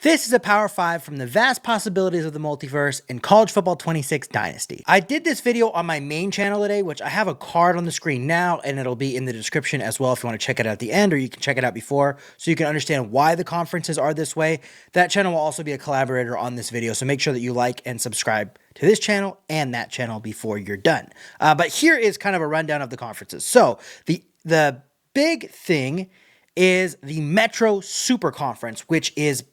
This is a Power 5 from the vast possibilities of the multiverse in College Football 26 Dynasty. I did this video on my main channel today, which I have a card on the screen now, and it'll be in the description as well if you want to check it out at the end, or you can check it out before, so you can understand why the conferences are this way. That channel will also be a collaborator on this video, so make sure that you like and subscribe to this channel and that channel before you're done. But here is kind of a rundown of the conferences. So the big thing is the Metro Super Conference, which is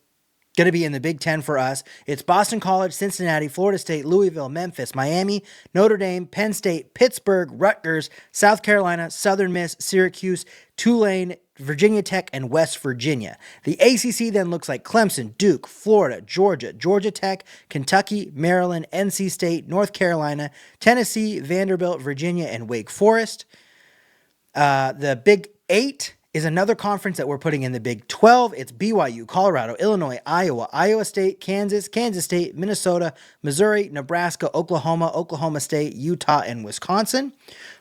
going to be in the Big Ten for us. It's Boston College, Cincinnati, Florida State, Louisville, Memphis, Miami, Notre Dame, Penn State, Pittsburgh, Rutgers, South Carolina, Southern Miss, Syracuse, Tulane, Virginia Tech, and West Virginia. The ACC then looks like Clemson, Duke, Florida, Georgia, Georgia Tech, Kentucky, Maryland, NC State, North Carolina, Tennessee, Vanderbilt, Virginia, and Wake Forest. The Big 8 is another conference that we're putting in the Big 12. It's BYU, Colorado, Illinois, Iowa, Iowa State, Kansas, Kansas State, Minnesota, Missouri, Nebraska, Oklahoma, Oklahoma State, Utah, and Wisconsin.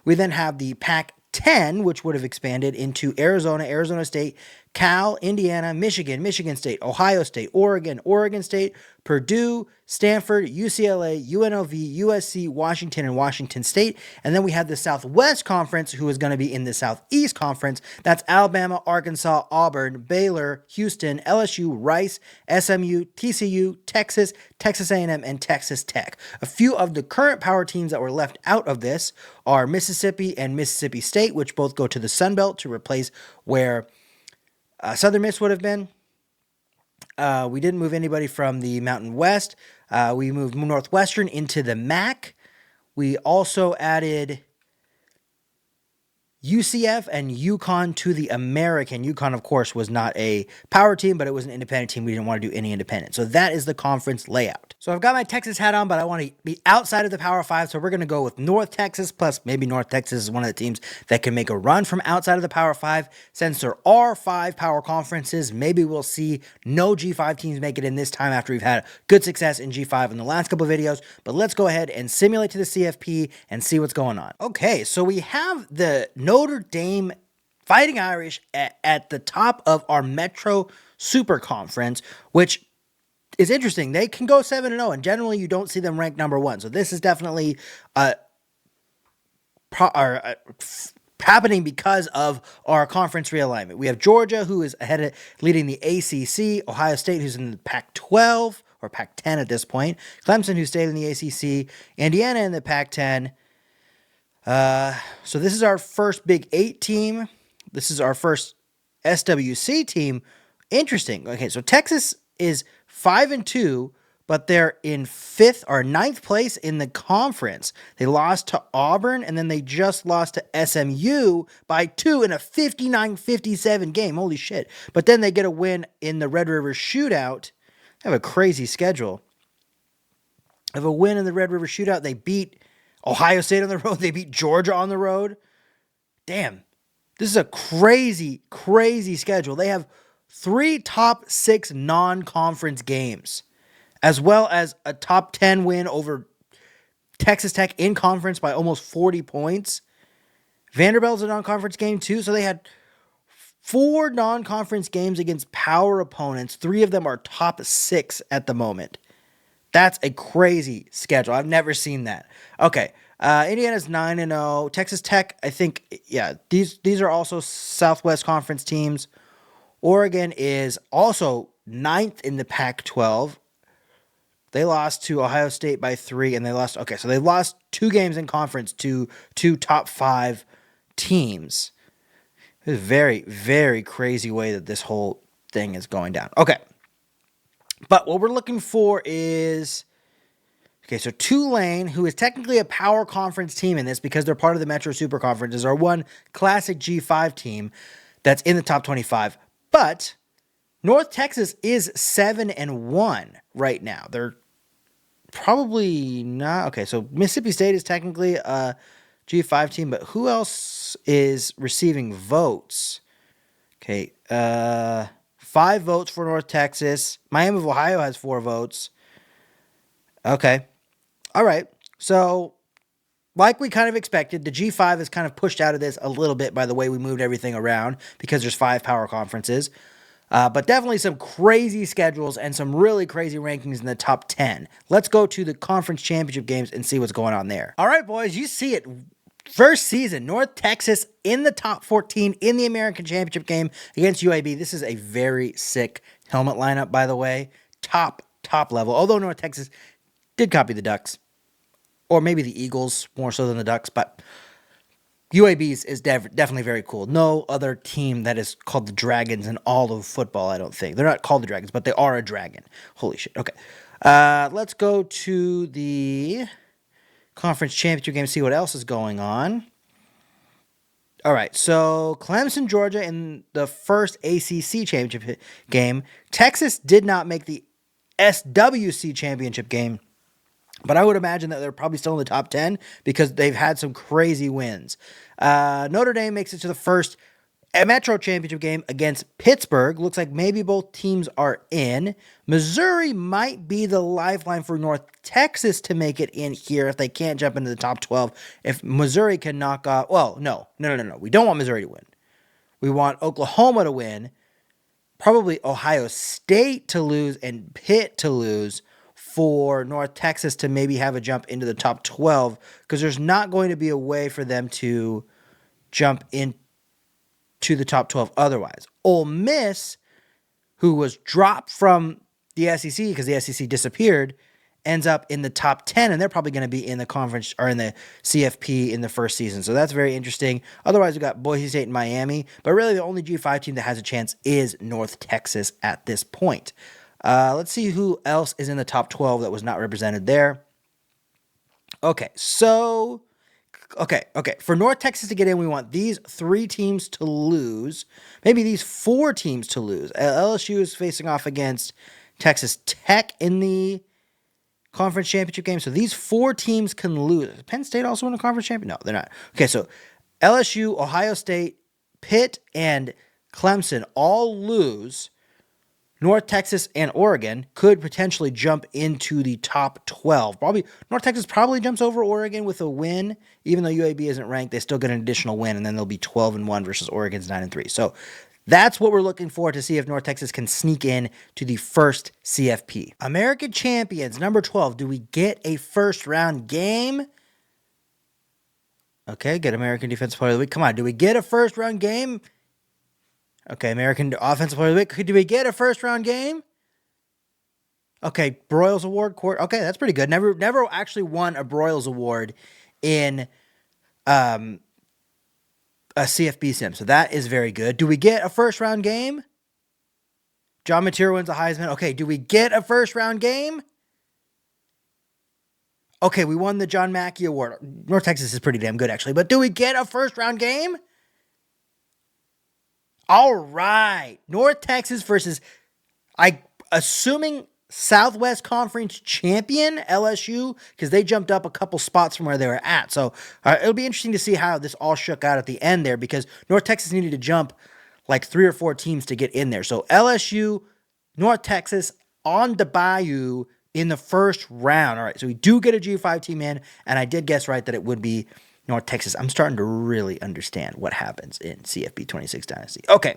We then have the Pac-10, which would have expanded into Arizona, Arizona State, Cal, Indiana, Michigan, Michigan State, Ohio State, Oregon, Oregon State, Purdue, Stanford, UCLA, UNLV, USC, Washington, and Washington State. And then we have the Southwest Conference, who is going to be in the Southeast Conference. That's Alabama, Arkansas, Auburn, Baylor, Houston, LSU, Rice, SMU, TCU, Texas, Texas A&M, and Texas Tech. A few of the current power teams that were left out of this are Mississippi and Mississippi State, which both go to the Sun Belt to replace where Southern Miss would have been. We didn't move anybody from the Mountain West. We moved Northwestern into the MAC. We also added UCF and UConn to the American. UConn, of course, was not a power team, but it was an independent team. We didn't want to do any independent. So that is the conference layout. So I've got my Texas hat on, but I want to be outside of the Power 5. So we're going to go with North Texas, plus maybe North Texas is one of the teams that can make a run from outside of the Power 5. Since there are 5 power conferences, maybe we'll see no G5 teams make it in this time after we've had good success in G5 in the last couple of videos. But let's go ahead and simulate to the CFP and see what's going on. Okay, so we have the Notre Dame Fighting Irish at the top of our Metro Super Conference, which is interesting. They can go 7-0, and generally you don't see them ranked number 1. So this is definitely happening because of our conference realignment. We have Georgia, who is leading the ACC, Ohio State, who's in the Pac-12, or Pac-10 at this point, Clemson, who stayed in the ACC, Indiana in the Pac-10. So this is our first Big 8 team. This is our first SWC team. Interesting. Okay, so Texas is 5-2, but they're in 5th or 9th place in the conference. They lost to Auburn, and then they just lost to SMU by 2 in a 59-57 game. Holy shit. But then they get a win in the Red River Shootout. They have a crazy schedule. They have a win in the Red River Shootout. They beat Ohio State on the road. They beat Georgia on the road. Damn. This is a crazy, crazy schedule. They have 3 top 6 non-conference games, as well as a top 10 win over Texas Tech in conference by almost 40 points. Vanderbilt's a non-conference game too, so they had 4 non-conference games against power opponents. 3 of them are top 6 at the moment. That's a crazy schedule. I've never seen that. Okay, Indiana's 9-0. Texas Tech, I think, yeah, these are also Southwest Conference teams. Oregon is also 9th in the Pac-12. They lost to Ohio State by 3, and they lost. Okay, so they lost 2 games in conference to 2 top 5 teams. It's a very, very crazy way that this whole thing is going down. Okay. But what we're looking for is, okay, so Tulane, who is technically a power conference team in this because they're part of the Metro Super Conference, is our one classic G5 team that's in the top 25. But North Texas is 7-1 right now. They're probably not. Okay, so Mississippi State is technically a G5 team, but who else is receiving votes? Okay, 5 votes for North Texas. Miami of Ohio has 4 votes. Okay. All right. So, like we kind of expected, the G5 is kind of pushed out of this a little bit by the way we moved everything around because there's 5 power conferences. But definitely some crazy schedules and some really crazy rankings in the top 10. Let's go to the conference championship games and see what's going on there. All right, boys, you see it. First season, North Texas in the top 14 in the American Championship game against UAB. This is a very sick helmet lineup, by the way. Top level. Although North Texas did copy the Ducks, or maybe the Eagles more so than the Ducks, but UAB's is definitely very cool. No other team that is called the Dragons in all of football, I don't think. They're not called the Dragons, but they are a dragon. Holy shit. Okay. Let's go to the conference championship game, see what else is going on. All right, so Clemson, Georgia in the first ACC championship game. Texas did not make the SWC championship game, but I would imagine that they're probably still in the top 10 because they've had some crazy wins. Notre Dame makes it to the first Metro Championship game against Pittsburgh. Looks like maybe both teams are in. Missouri might be the lifeline for North Texas to make it in here if they can't jump into the top 12. If Missouri can knock off... Well, no. We don't want Missouri to win. We want Oklahoma to win. Probably Ohio State to lose and Pitt to lose for North Texas to maybe have a jump into the top 12 because there's not going to be a way for them to jump into the top 12 otherwise. Ole Miss, who was dropped from the SEC because the SEC disappeared, ends up in the top 10, and they're probably going to be in the conference or in the CFP in the first season. So that's very interesting. Otherwise, we've got Boise State and Miami, but really the only G5 team that has a chance is North Texas at this point. Let's see who else is in the top 12 that was not represented there. Okay, so... Okay. For North Texas to get in, we want these 3 teams to lose. Maybe these 4 teams to lose. LSU is facing off against Texas Tech in the conference championship game. So these 4 teams can lose. Does Penn State also win a conference championship? No, they're not. Okay, so LSU, Ohio State, Pitt, and Clemson all lose. North Texas and Oregon could potentially jump into the top 12. North Texas probably jumps over Oregon with a win. Even though UAB isn't ranked, they still get an additional win, and then they'll be 12-1 versus Oregon's 9-3. So that's what we're looking for to see if North Texas can sneak in to the first CFP. American champions, number 12. Do we get a first-round game? Okay, get American Defensive Player of the Week. Come on, do we get a first-round game? Okay, American Offensive Player of the Week. Do we get a first-round game? Okay, Broyles Award. Okay, that's pretty good. Never actually won a Broyles Award in a CFB sim, so that is very good. Do we get a first-round game? John Mateer wins a Heisman. Okay, do we get a first-round game? Okay, we won the John Mackey Award. North Texas is pretty damn good, actually, but do we get a first-round game? All right. North Texas versus, assuming Southwest Conference champion LSU, because they jumped up a couple spots from where they were at. So it'll be interesting to see how this all shook out at the end there, because North Texas needed to jump like 3 or 4 teams to get in there. So LSU, North Texas on the Bayou in the first round. All right. So we do get a G5 team in, and I did guess right that it would be North Texas. I'm starting to really understand what happens in CFB 26 Dynasty. Okay,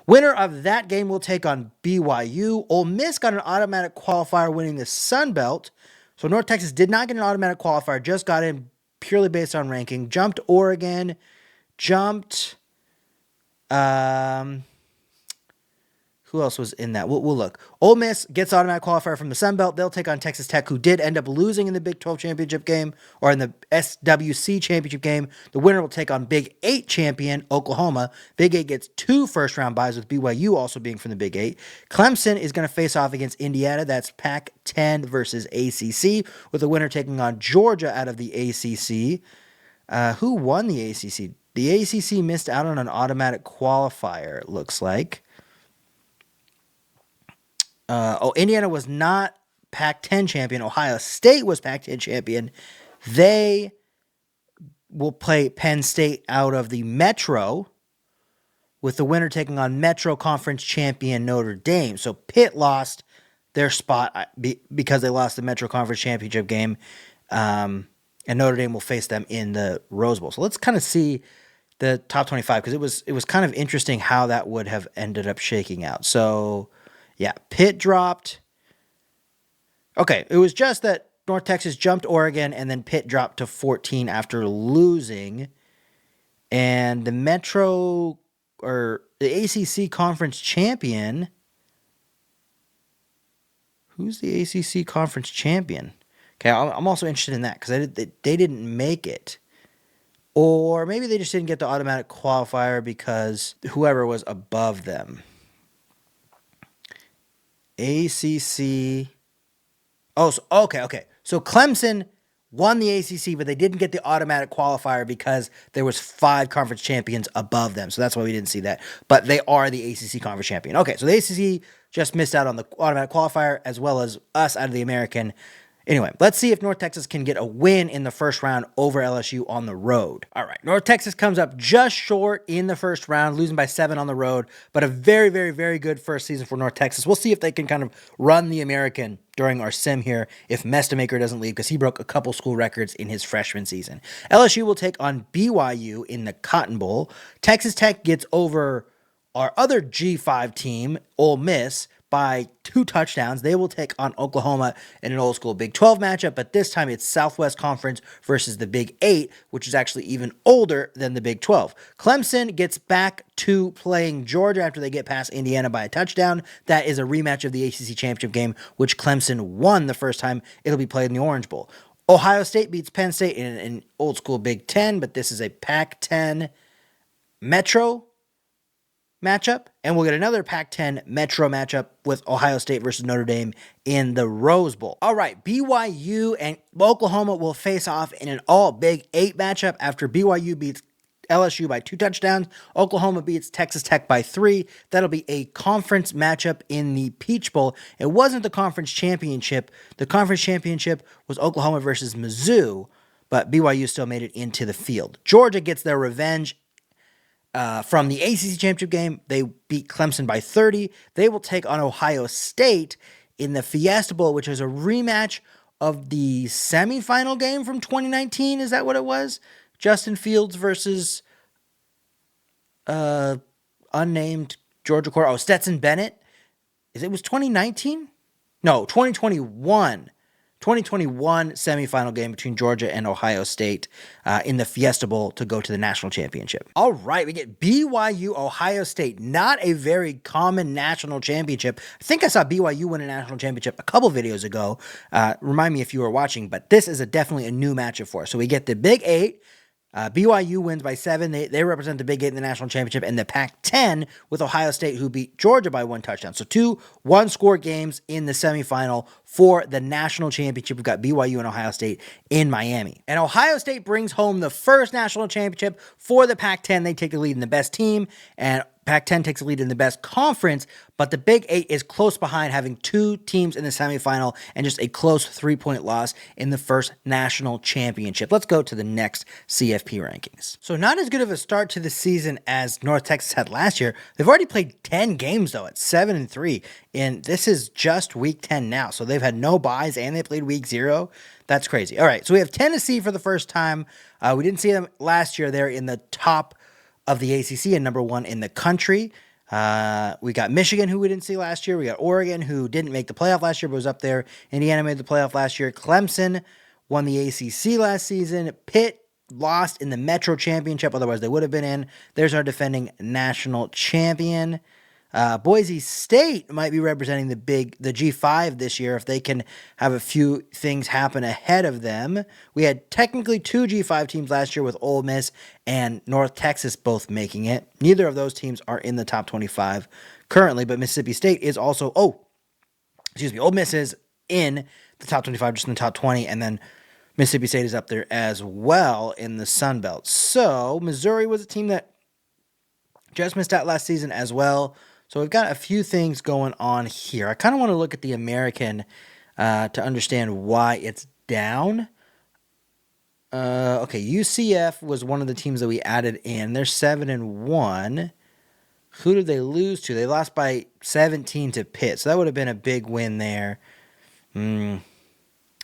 winner of that game will take on BYU. Ole Miss got an automatic qualifier winning the Sun Belt. So North Texas did not get an automatic qualifier, just got in purely based on ranking. Jumped Oregon, jumped... Who else was in that? We'll look. Ole Miss gets automatic qualifier from the Sun Belt. They'll take on Texas Tech, who did end up losing in the Big 12 championship game, or in the SWC championship game. The winner will take on Big 8 champion Oklahoma. Big 8 gets 2 first-round byes, with BYU also being from the Big 8. Clemson is going to face off against Indiana. That's Pac-10 versus ACC, with the winner taking on Georgia out of the ACC. Who won the ACC? The ACC missed out on an automatic qualifier, it looks like. Indiana was not Pac-10 champion. Ohio State was Pac-10 champion. They will play Penn State out of the Metro, with the winner taking on Metro Conference champion Notre Dame. So Pitt lost their spot because they lost the Metro Conference championship game, and Notre Dame will face them in the Rose Bowl. So let's kind of see the top 25 because it was kind of interesting how that would have ended up shaking out. So, yeah, Pitt dropped. Okay, it was just that North Texas jumped Oregon and then Pitt dropped to 14 after losing. And the Metro or the ACC conference champion. Who's the ACC conference champion? Okay, I'm also interested in that because they didn't make it. Or maybe they just didn't get the automatic qualifier because whoever was above them. ACC. Oh, so, okay. So Clemson won the ACC, but they didn't get the automatic qualifier because there was 5 conference champions above them. So that's why we didn't see that. But they are the ACC conference champion. Okay, so the ACC just missed out on the automatic qualifier as well as us out of the American. Anyway, let's see if North Texas can get a win in the first round over LSU on the road. All right, North Texas comes up just short in the first round, losing by 7 on the road, but a very, very, very good first season for North Texas. We'll see if they can kind of run the American during our sim here if Mestamaker doesn't leave because he broke a couple school records in his freshman season. LSU will take on BYU in the Cotton Bowl. Texas Tech gets over our other G5 team, Ole Miss, by 2 touchdowns. They will take on Oklahoma in an old school Big 12 matchup, but this time it's Southwest Conference versus the Big 8, which is actually even older than the Big 12. Clemson gets back to playing Georgia after they get past Indiana by a touchdown. That is a rematch of the ACC championship game, which Clemson won the first time. It'll be played in the Orange Bowl. Ohio State beats Penn State in an old school Big 10, but this is a Pac-10 Metro matchup, and we'll get another Pac-10 Metro matchup with Ohio State versus Notre Dame in the Rose Bowl. All right, BYU and Oklahoma will face off in an all Big 8 matchup after BYU beats LSU by 2 touchdowns. Oklahoma beats Texas Tech by 3. That'll be a conference matchup in the Peach Bowl. It wasn't the conference championship. The conference championship was Oklahoma versus Mizzou, but BYU still made it into the field. Georgia gets their revenge from the ACC championship game. They beat Clemson by 30. They will take on Ohio State in the Fiesta Bowl, which is a rematch of the semifinal game from 2019. Is that what it was? Justin Fields versus unnamed Georgia quarterback. Oh, Stetson Bennett. It was 2019? No, 2021. 2021 semifinal game between Georgia and Ohio State in the Fiesta Bowl to go to the national championship. All right, we get BYU Ohio State, not a very common national championship. I think I saw BYU win a national championship a couple videos ago. Remind me if you were watching, but this is definitely a new matchup for us. So we get the Big 8. BYU wins by 7. They represent the Big 8 in the national championship, and the Pac-10 with Ohio State, who beat Georgia by 1 touchdown. So 2 one-score games in the semifinal for the national championship. We've got BYU and Ohio State in Miami. And Ohio State brings home the first national championship for the Pac-10. They take the lead in the best team, and Pac-10 takes the lead in the best conference, but the Big 8 is close behind, having 2 teams in the semifinal and just a close 3-point loss in the first national championship. Let's go to the next CFP rankings. So not as good of a start to the season as North Texas had last year. They've already played 10 games, though, at 7-3, and this is just week 10 now, so they've had no byes, and they played week 0. That's crazy. All right, so we have Tennessee for the first time. We didn't see them last year. They're in the top of the ACC and number 1 in the country. We got Michigan, who we didn't see last year. We got Oregon, who didn't make the playoff last year, but was up there. Indiana made the playoff last year. Clemson won the ACC last season. Pitt lost in the Metro Championship, otherwise they would have been in. There's our defending national champion. Boise State might be representing the G5 this year if they can have a few things happen ahead of them. We had technically 2 G5 teams last year with Ole Miss and North Texas both making it. Neither of those teams are in the top 25 currently, but Mississippi State is also, Ole Miss is in the top 25, just in the top 20, and then Mississippi State is up there as well in the Sun Belt. So Missouri was a team that just missed out last season as well. So we've got a few things going on here. I kind of want to look at the American to understand why it's down. Okay, UCF was one of the teams that we added in. They're 7-1. Who did they lose to? They lost by 17 to Pitt. So that would have been a big win there.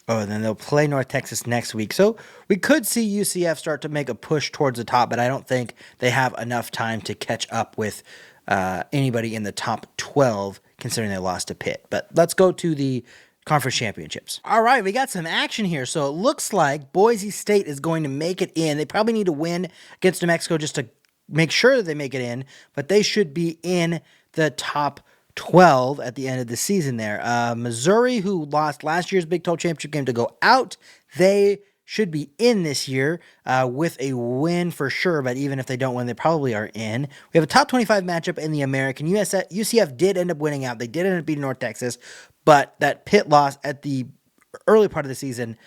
Oh, and then they'll play North Texas next week. So we could see UCF start to make a push towards the top, but I don't think they have enough time to catch up with anybody in the top 12, considering they lost to Pitt. But let's go to the conference championships. All right, we got some action here. So it looks like Boise State is going to make it in. They probably need to win against New Mexico just to make sure that they make it in, but they should be in the top 12 at the end of the season there. Missouri, who lost last year's Big 12 championship game to go out, they should be in this year with a win for sure, but even if they don't win, they probably are in. We have a top 25 matchup in the American. UCF did end up winning out. They did end up beating North Texas, but that Pitt loss at the early part of the season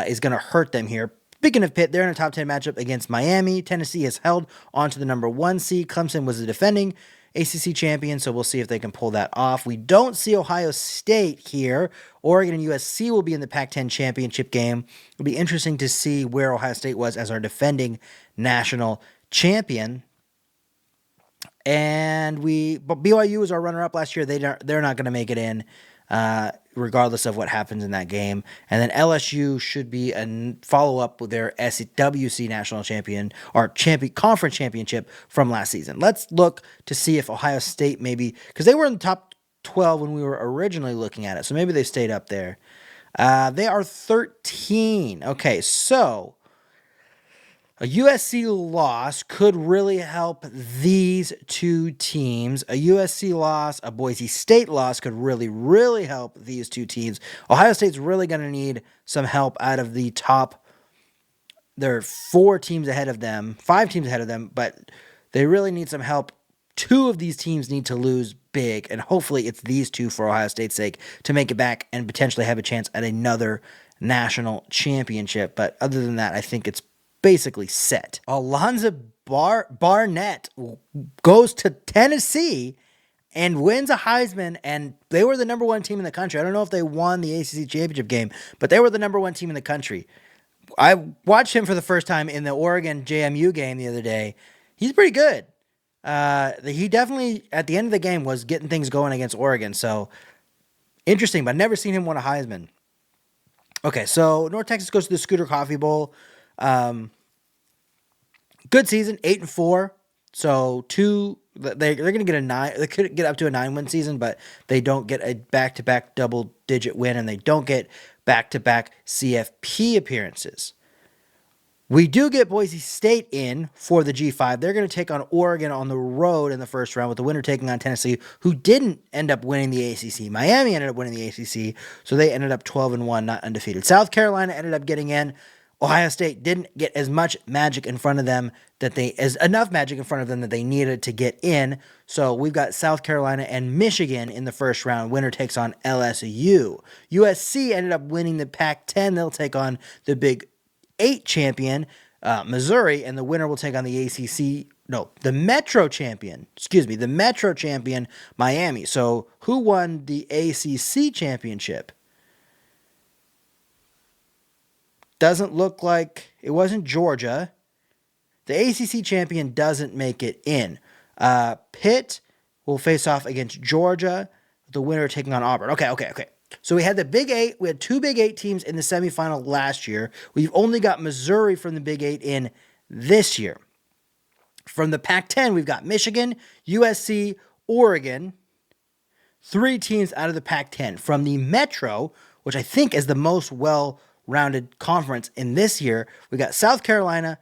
is going to hurt them here. Speaking of Pitt, they're in a top 10 matchup against Miami. Tennessee has held on to the number 1 seed. Clemson was the defending ACC champion, so we'll see if they can pull that off. We don't see Ohio State here. Oregon and USC will be in the Pac-10 championship game. It'll be interesting to see where Ohio State was as our defending national champion. And but BYU was our runner-up last year. They're not going to make it in, regardless of what happens in that game. And then LSU should be a follow-up with their SWC national champion or conference championship from last season. Let's look to see if Ohio State maybe, because they were in the top 12 when we were originally looking at it, so maybe they stayed up there. They are 13. Okay, so a USC loss could really help these two teams. A USC loss, a Boise State loss could really, really help these two teams. Ohio State's really going to need some help out of the top. There are 5 teams ahead of them, but they really need some help. 2 of these teams need to lose big, and hopefully it's these 2 for Ohio State's sake to make it back and potentially have a chance at another national championship. But other than that, I think it's basically set. Alonzo Barnett goes to Tennessee and wins a Heisman, and they were the number 1 team in the country. I don't know if they won the ACC championship game, but they were the number 1 team in the country. I watched him for the first time in the Oregon JMU game the other day. He's pretty good. He definitely, at the end of the game, was getting things going against Oregon, so interesting, but I've never seen him win a Heisman. Okay, so North Texas goes to the Scooter Coffee Bowl. Good season, 8-4. So they're going to get a 9. They could get up to a 9-win season, but they don't get a back-to-back double-digit win, and they don't get back-to-back CFP appearances. We do get Boise State in for the G5. They're going to take on Oregon on the road in the first round, with the winner taking on Tennessee, who didn't end up winning the ACC. Miami ended up winning the ACC, so they ended up 12-1, not undefeated. South Carolina ended up getting in. Ohio State didn't get as much magic in front of them enough magic in front of them that they needed to get in. So we've got South Carolina and Michigan in the first round. Winner takes on LSU. USC ended up winning the Pac-10. They'll take on the Big 8 champion, Missouri, and the winner will take on the Metro champion, Miami. So who won the ACC championship? Doesn't look like it wasn't Georgia. The ACC champion doesn't make it in. Pitt will face off against Georgia, the winner taking on Auburn. Okay. So we had the Big 8. We had 2 Big 8 teams in the semifinal last year. We've only got Missouri from the Big 8 in this year. From the Pac-10, we've got Michigan, USC, Oregon. 3 teams out of the Pac-10. From the Metro, which I think is the most well-rounded conference in this year, we got South Carolina,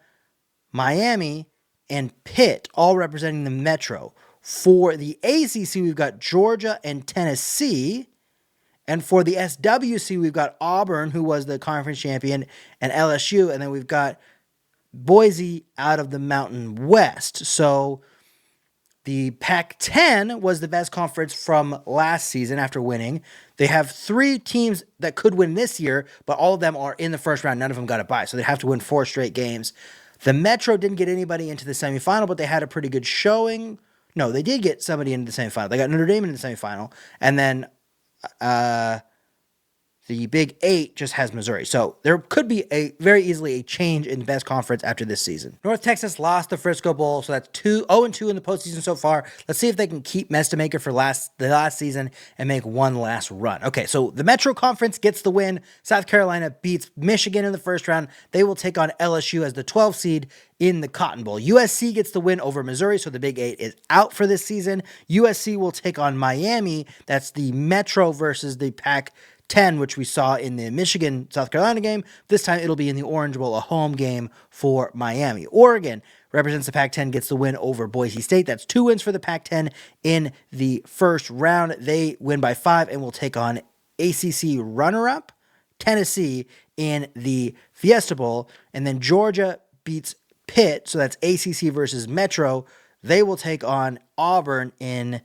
Miami, and Pitt, all representing the Metro. For the ACC, we've got Georgia and Tennessee. And for the SWC, we've got Auburn, who was the conference champion, and LSU. And then we've got Boise out of the Mountain West. So the Pac-10 was the best conference from last season after winning. They have 3 teams that could win this year, but all of them are in the first round. None of them got a bye, so they have to win 4 straight games. The Metro didn't get anybody into the semifinal, but they had a pretty good showing. No, they did get somebody into the semifinal. They got Notre Dame in the semifinal. And then The Big Eight just has Missouri. So there could be very easily a change in the best conference after this season. North Texas lost the Frisco Bowl, so that's 0-2 in the postseason so far. Let's see if they can keep Mestamaker for the last season and make one last run. Okay, so the Metro Conference gets the win. South Carolina beats Michigan in the first round. They will take on LSU as the 12th seed in the Cotton Bowl. USC gets the win over Missouri, so the Big Eight is out for this season. USC will take on Miami. That's the Metro versus the Pac-10, which we saw in the Michigan-South Carolina game. This time it'll be in the Orange Bowl, a home game for Miami. Oregon represents the Pac-10, gets the win over Boise State. That's 2 wins for the Pac-10 in the first round. They win by 5 and will take on ACC runner-up Tennessee in the Fiesta Bowl. And then Georgia beats Pitt, so that's ACC versus Metro. They will take on Auburn in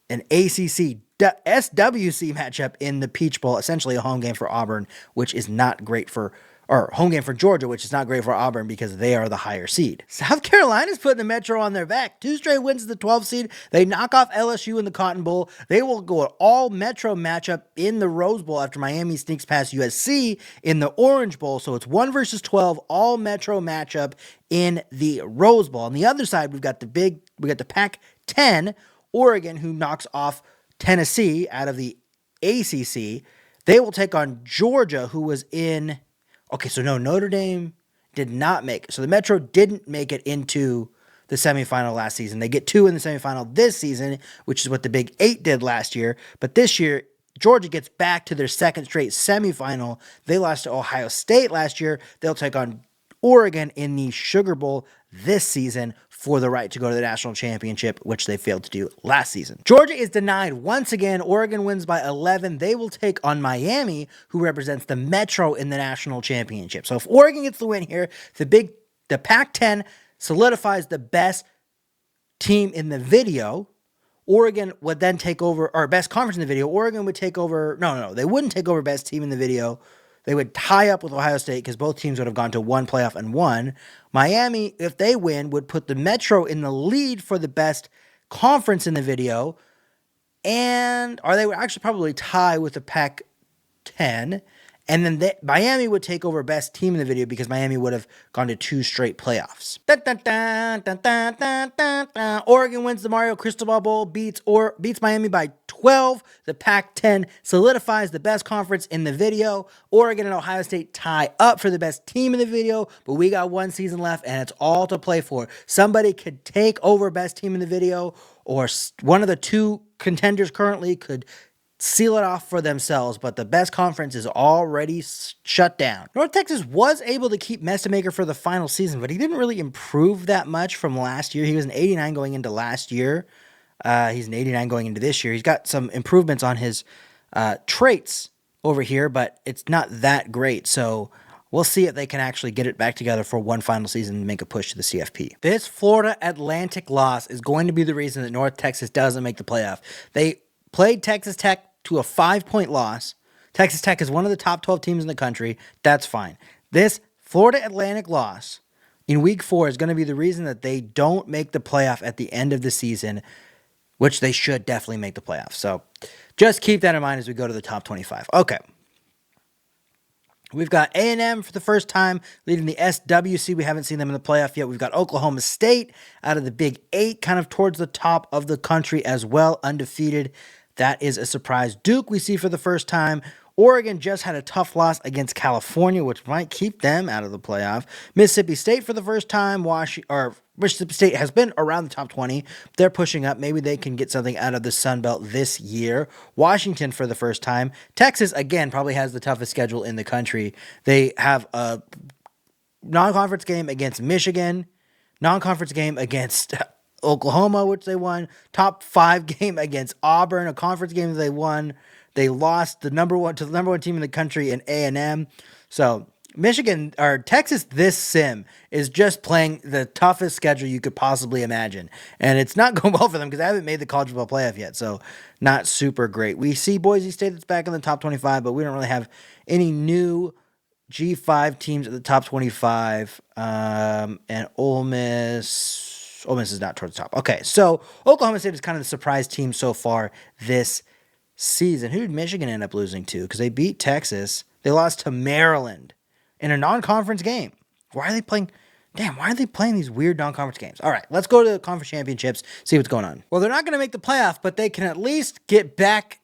an ACC SWC matchup in the Peach Bowl, essentially a home game for Auburn, which is not great for, or home game for Georgia, which is not great for Auburn because they are the higher seed. South Carolina's putting the Metro on their back. 2 straight wins the 12th seed. They knock off LSU in the Cotton Bowl. They will go an all-Metro matchup in the Rose Bowl after Miami sneaks past USC in the Orange Bowl. So it's 1 versus 12, all-Metro matchup in the Rose Bowl. On the other side, we got the Pac-10, Oregon, who knocks off Tennessee out of the ACC. They will take on Georgia, who was in... Okay, so no, Notre Dame did not make it. So the Metro didn't make it into the semifinal last season. They get 2 in the semifinal this season, which is what the Big 8 did last year. But this year, Georgia gets back to their second straight semifinal. They lost to Ohio State last year. They'll take on Oregon in the Sugar Bowl this season for the right to go to the national championship, which they failed to do last season. Georgia is denied once again. Oregon wins by 11. They will take on Miami, who represents the Metro in the national championship. So if Oregon gets the win here, the Pac-10 solidifies the best team in the video. Oregon would then take over, or best conference in the video. Oregon would take over, no, they wouldn't take over best team in the video. They would tie up with Ohio State because both teams would have gone to one playoff and won. Miami, if they win, would put the Metro in the lead for the best conference in the video. Or they would actually probably tie with the Pac-10. And then Miami would take over best team in the video because Miami would have gone to 2 straight playoffs. Oregon wins the Mario Cristobal Bowl, beats Miami by 12. The Pac-10 solidifies the best conference in the video. Oregon and Ohio State tie up for the best team in the video, but we got 1 season left and it's all to play for. Somebody could take over best team in the video, or one of the 2 contenders currently could seal it off for themselves, but the best conference is already shut down. North Texas was able to keep Mestamaker for the final season, but he didn't really improve that much from last year. He was an 89 going into last year. He's an 89 going into this year. He's got some improvements on his traits over here, but it's not that great. So we'll see if they can actually get it back together for one final season and make a push to the CFP. This Florida Atlantic loss is going to be the reason that North Texas doesn't make the playoff. They played Texas Tech to a 5-point loss. Texas Tech is one of the top 12 teams in the country. That's fine. This Florida Atlantic loss in week 4 is going to be the reason that they don't make the playoff at the end of the season, which they should definitely make the playoff. So just keep that in mind as we go to the top 25. Okay. We've got A&M for the first time leading the SWC. We haven't seen them in the playoff yet. We've got Oklahoma State out of the Big 8, kind of towards the top of the country as well, undefeated. That is a surprise. Duke we see for the first time. Oregon just had a tough loss against California, which might keep them out of the playoff. Mississippi State for the first time. Mississippi State has been around the top 20. They're pushing up. Maybe they can get something out of the Sun Belt this year. Washington for the first time. Texas, again, probably has the toughest schedule in the country. They have a non-conference game against Michigan, non-conference game against Oklahoma, which they won, top 5 game against Auburn, a conference game that they won. They lost the number one team in the country in A&M. So Texas this sim is just playing the toughest schedule you could possibly imagine. And it's not going well for them because they haven't made the college football playoff yet. So not super great. We see Boise State that's back in the top 25, but we don't really have any new G5 teams at the top 25. And Ole Miss is not towards the top. Okay, so Oklahoma State is kind of the surprise team so far this season. Who did Michigan end up losing to? Because they beat Texas. They lost to Maryland in a non-conference game. Why are they playing? Damn, why are they playing these weird non-conference games? All right, let's go to the conference championships, see what's going on. Well, they're not going to make the playoff, but they can at least get back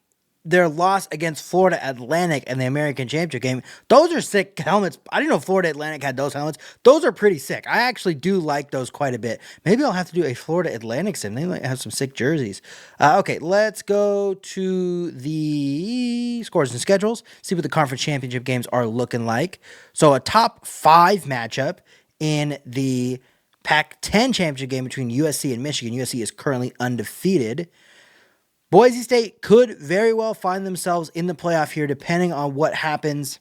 their loss against Florida Atlantic in the American Championship game. Those are sick helmets. I didn't know Florida Atlantic had those helmets. Those are pretty sick. I actually do like those quite a bit. Maybe I'll have to do a Florida Atlantic sim. They might have some sick jerseys. Okay, let's go to the scores and schedules. See what the conference championship games are looking like. So a top 5 matchup in the Pac-10 championship game between USC and Michigan. USC is currently undefeated. Boise State could very well find themselves in the playoff here, depending on what happens.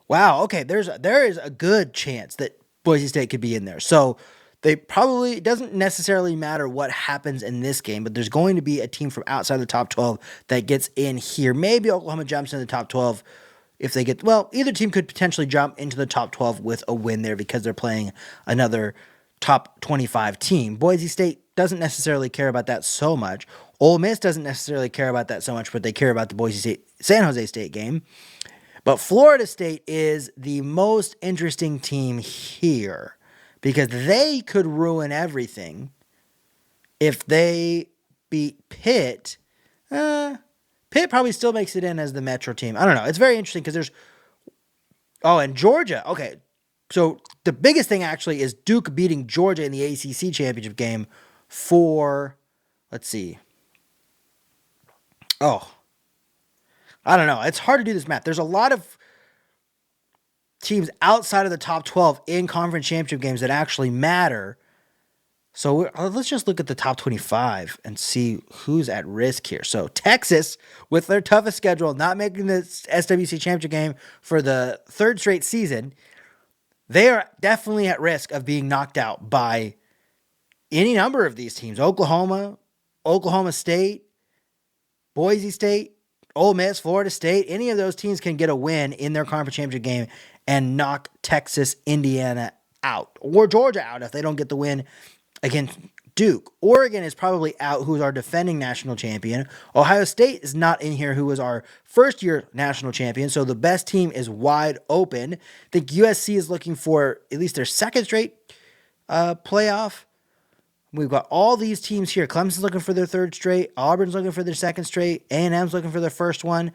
Wow, okay, there is a good chance that Boise State could be in there. So it doesn't necessarily matter what happens in this game, but there's going to be a team from outside the top 12 that gets in here. Maybe Oklahoma jumps in the top 12 if they get, well, either team could potentially jump into the top 12 with a win there because they're playing another top 25 team. Boise State doesn't necessarily care about that so much. Ole Miss doesn't necessarily care about that so much, but they care about the Boise State San Jose State game. But Florida State is the most interesting team here because they could ruin everything if they beat Pitt. Pitt probably still makes it in as the Metro team. I don't know. It's very interesting because and Georgia. Okay. So the biggest thing actually is Duke beating Georgia in the ACC championship game for, let's see. I don't know. It's hard to do this math. There's a lot of teams outside of the top 12 in conference championship games that actually matter. So let's just look at the top 25 and see who's at risk here. So Texas, with their toughest schedule, not making the SWC championship game for the 3rd straight season, they are definitely at risk of being knocked out by any number of these teams. Oklahoma State, Boise State, Ole Miss, Florida State. Any of those teams can get a win in their conference championship game and knock Texas, Indiana out, or Georgia out if they don't get the win against Duke. Oregon is probably out, who's our defending national champion. Ohio State is not in here, who was our first-year national champion, so the best team is wide open. I think USC is looking for at least their 2nd straight playoff. We've got all these teams here. Clemson's looking for their 3rd straight. Auburn's looking for their 2nd straight. A&M's looking for their first one.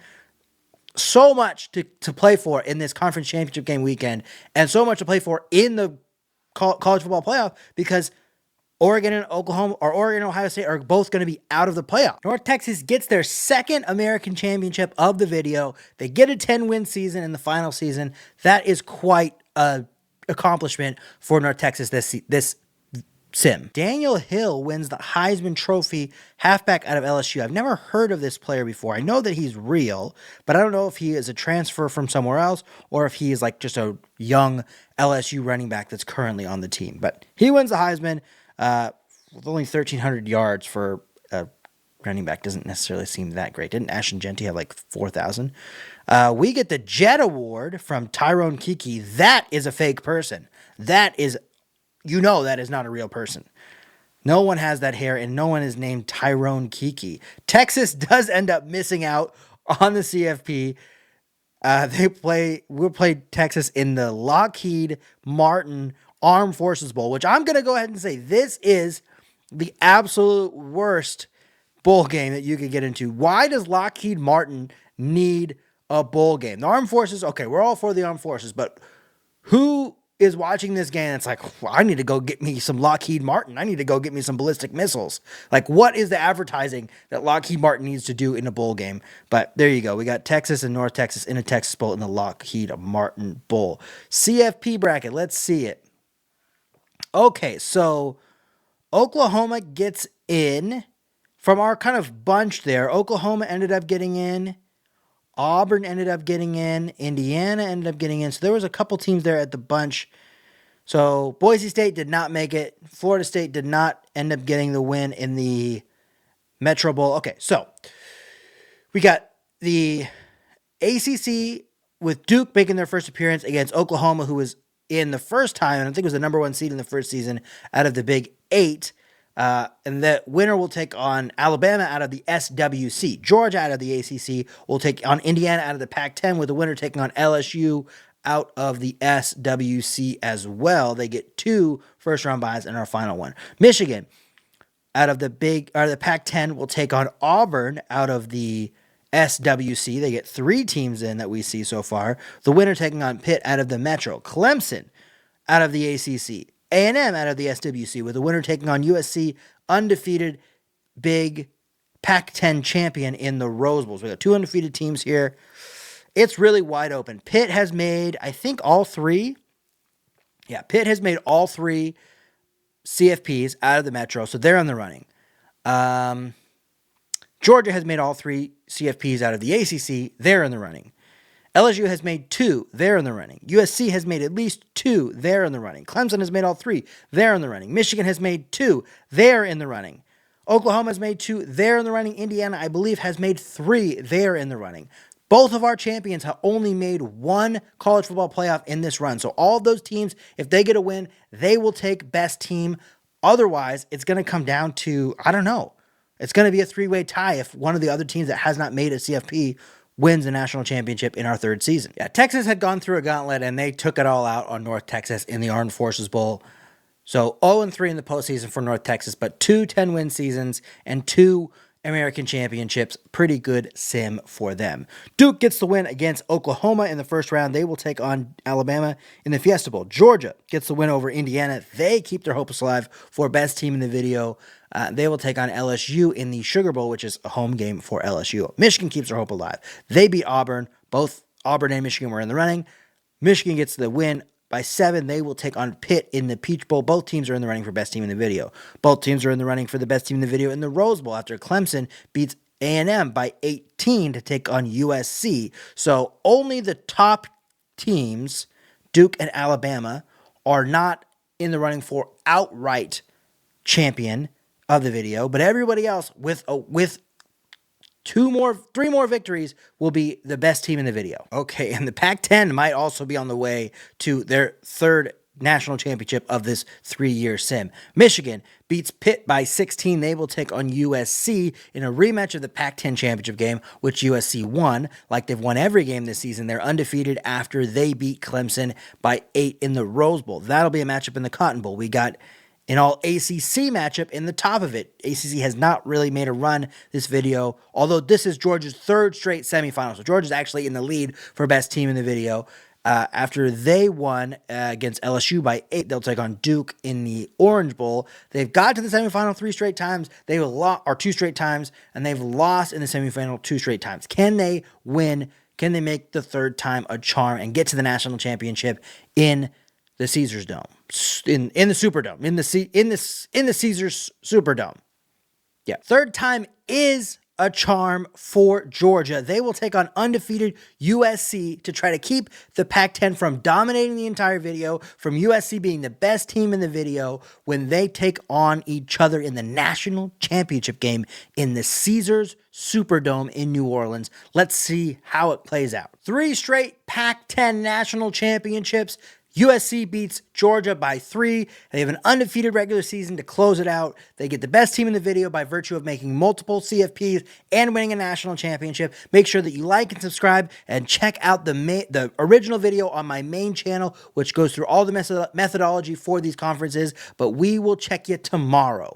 So much to play for in this conference championship game weekend, and so much to play for in the college football playoff because Oregon and Ohio State are both going to be out of the playoff. North Texas gets their 2nd American championship of the video. They get a 10-win season in the final season. That is quite an accomplishment for North Texas this sim. Daniel Hill wins the Heisman Trophy halfback out of LSU. I've never heard of this player before. I know that he's real, but I don't know if he is a transfer from somewhere else or if he is like just a young LSU running back that's currently on the team. But he wins the Heisman. With only 1,300 yards for a running back doesn't necessarily seem that great. Didn't Ashton Genty have like 4,000? We get the Jet Award from Tyrone Kiki. That is a fake person. That is not a real person. No one has that hair, and no one is named Tyrone Kiki. Texas does end up missing out on the CFP. We'll play Texas in the Lockheed Martin Armed Forces Bowl, which I'm going to go ahead and say this is the absolute worst bowl game that you could get into. Why does Lockheed Martin need a bowl game? The Armed Forces, okay, we're all for the Armed Forces, but who is watching this game and it's like, well, I need to go get me some Lockheed Martin. I need to go get me some ballistic missiles. Like, what is the advertising that Lockheed Martin needs to do in a bowl game? But there you go. We got Texas and North Texas in a Texas Bowl in the Lockheed Martin Bowl. CFP bracket, let's see it. Okay, so Oklahoma gets in from our kind of bunch there. Oklahoma ended up getting in. Auburn ended up getting in. Indiana ended up getting in. So there was a couple teams there at the bunch. So Boise State did not make it. Florida State did not end up getting the win in the Metro Bowl. Okay, so we got the ACC with Duke making their first appearance against Oklahoma, who was in the first time, and I think it was the number 1 seed in the first season out of the Big 8. And the winner will take on Alabama out of the SWC. Georgia out of the ACC will take on Indiana out of the Pac-10, with the winner taking on LSU out of the SWC as well. They get 2 first-round byes in our final one. Michigan out of the Pac-10 will take on Auburn out of the SWC. They get 3 teams in that we see so far. The winner taking on Pitt out of the Metro. Clemson out of the ACC. A&M out of the SWC, with the winner taking on USC, undefeated big Pac-10 champion in the Rose Bowls. We got 2 undefeated teams here. It's really wide open. Pitt has made, I think, all 3. Yeah, Pitt has made all 3 CFPs out of the Metro, so they're in the running. Georgia has made all 3 CFPs out of the ACC. They're in the running. LSU has made 2. They're in the running. USC has made at least 2. They're in the running. Clemson has made all 3. They're in the running. Michigan has made 2. They're in the running. Oklahoma has made 2. They're in the running. Indiana, I believe, has made 3. They're in the running. Both of our champions have only made 1 college football playoff in this run. So all of those teams, if they get a win, they will take best team. Otherwise, it's going to come down to, I don't know. It's going to be a 3-way tie if one of the other teams that has not made a CFP wins the national championship in our 3rd season. Yeah, Texas had gone through a gauntlet, and they took it all out on North Texas in the Armed Forces Bowl. So 0-3 in the postseason for North Texas, but 2 10-win seasons and 2 American championships. Pretty good sim for them. Duke gets the win against Oklahoma in the first round. They will take on Alabama in the Fiesta Bowl. Georgia gets the win over Indiana. They keep their hopes alive for best team in the video. They will take on LSU in the Sugar Bowl, which is a home game for LSU. Michigan keeps their hope alive. They beat Auburn. Both Auburn and Michigan were in the running. Michigan gets the win by 7. They will take on Pitt in the Peach Bowl. Both teams are in the running for best team in the video. Both teams are in the running for the best team in the video in the Rose Bowl after Clemson beats A&M by 18 to take on USC. So only the top teams, Duke and Alabama, are not in the running for outright champion of the video, but everybody else with 3 more victories will be the best team in the video. Okay, and the Pac-10 might also be on the way to their 3rd national championship of this 3-year sim. Michigan beats Pitt by 16. They will take on USC in a rematch of the Pac-10 championship game, which USC won. Like they've won every game this season. They're undefeated after they beat Clemson by 8 in the Rose Bowl. That'll be a matchup in the Cotton Bowl. We got an all-ACC matchup in the top of it. ACC has not really made a run this video, although this is Georgia's 3rd straight semifinal. So Georgia's actually in the lead for best team in the video. After they won against LSU by 8, they'll take on Duke in the Orange Bowl. They've got to the semifinal 3 straight times. They've lost, or 2 straight times, and they've lost in the semifinal 2 straight times. Can they win? Can they make the 3rd time a charm and get to the national championship in the Caesars Dome, in the Superdome, in the Caesars Superdome? Yeah, 3rd time is a charm for Georgia. They will take on undefeated USC to try to keep the Pac-10 from dominating the entire video, from USC being the best team in the video when they take on each other in the national championship game in the Caesars Superdome in New Orleans. Let's see how it plays out. 3 straight Pac-10 national championships. USC beats Georgia by 3. They have an undefeated regular season to close it out. They get the best team in the video by virtue of making multiple CFPs and winning a national championship. Make sure that you like and subscribe and check out the original video on my main channel, which goes through all the methodology for these conferences. But we will check you tomorrow.